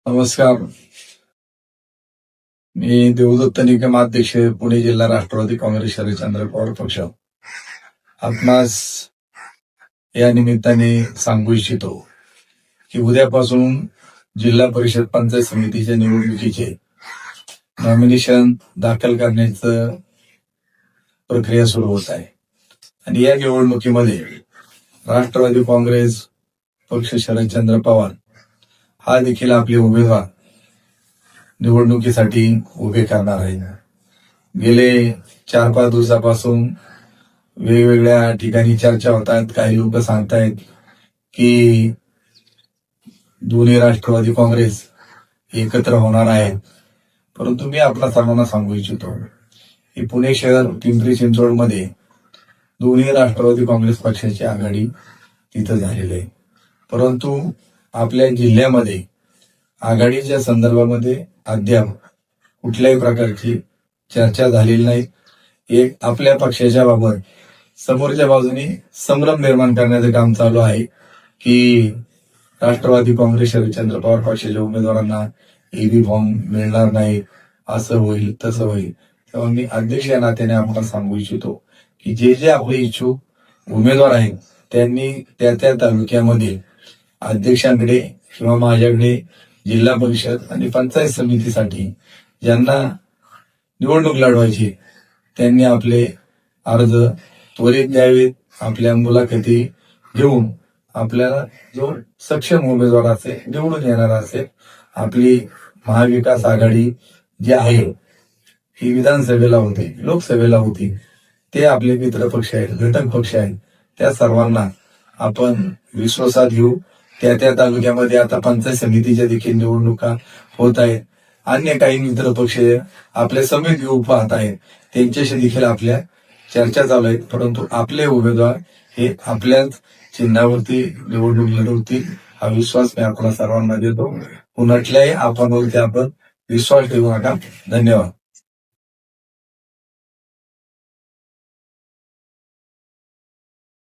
नमस्कार. मी देवदत्त निकम, अध्यक्ष, पुणे जिल्हा राष्ट्रवादी काँग्रेस शरदचंद्र पवार पक्ष. आपणास या निमित्ताने सांगू इच्छितो की उद्यापासून जिल्हा परिषद पंचायत समितीच्या निवडणुकीचे नॉमिनेशन दाखल करण्याचं प्रक्रिया सुरू होत आहे आणि या निवडणुकीमध्ये राष्ट्रवादी काँग्रेस पक्ष शरदचंद्र पवार हा देखील आपले उमेदवार निवडणुकीसाठी उभे करणार आहे. गेले 4-5 दिवसापासून वेगवेगळ्या ठिकाणी चर्चा होतात. काही लोक सांगतायत की दोन्ही राष्ट्रवादी काँग्रेस एकत्र होणार आहेत, परंतु मी आपल्या सर्वांना सांगू इच्छितो की पुणे शहर पिंपरी चिंचवडमध्ये दोन्ही राष्ट्रवादी काँग्रेस पक्षाची आघाडी तिथं झालेली आहे, परंतु आपल्या जिल्ह्यामध्ये आघाडीच्या संदर्भामध्ये अद्याप कुठल्याही प्रकारची चर्चा झालेली नाही. एक आपल्या पक्षाच्या बाबत समोरच्या बाजूने संभ्रम निर्माण करण्याचं काम चालू आहे की राष्ट्रवादी काँग्रेस शरदचंद्र पवार पक्षाच्या उमेदवारांना ईव्ही फॉर्म मिळणार नाही, असं होईल तसं होईल. तेव्हा मी अध्यक्ष या नात्याने आपल्याला सांगू इच्छितो की जे आपले इच्छुक उमेदवार आहेत त्यांनी त्या तालुक्यामध्ये अध्यक्षांकडे किंवा माझ्याकडे जिल्हा परिषद आणि पंचायत समितीसाठी ज्यांना निवडणूक लढवायची त्यांनी आपले अर्ज त्वरित द्यावेत. आपल्या मुलाखती घेऊन आपल्याला जो सक्षम उमेदवार असेल, निवडून येणार असेल, आपली महाविकास आघाडी जी आहे ही विधानसभेला होती, लोकसभेला होती, ते आपले मित्र पक्ष आहेत, घटक पक्ष आहेत, त्या सर्वांना आपण विश्वासात घेऊ. त्या तालुक्यामध्ये आता पंचायत समितीच्या देखील निवडणुका होत आहेत. अन्य काही मित्र पक्ष आपल्या समेत घेऊ पाहत आहेत, त्यांच्याशी देखील आपल्या चर्चा चालू आहेत, परंतु आपले उमेदवार हे आपल्याच चिन्हावरती निवडणूक लढवतील हा विश्वास मी आपल्या सर्वांना देतो. कुणातल्याही आपण विश्वास ठेवू नका. धन्यवाद.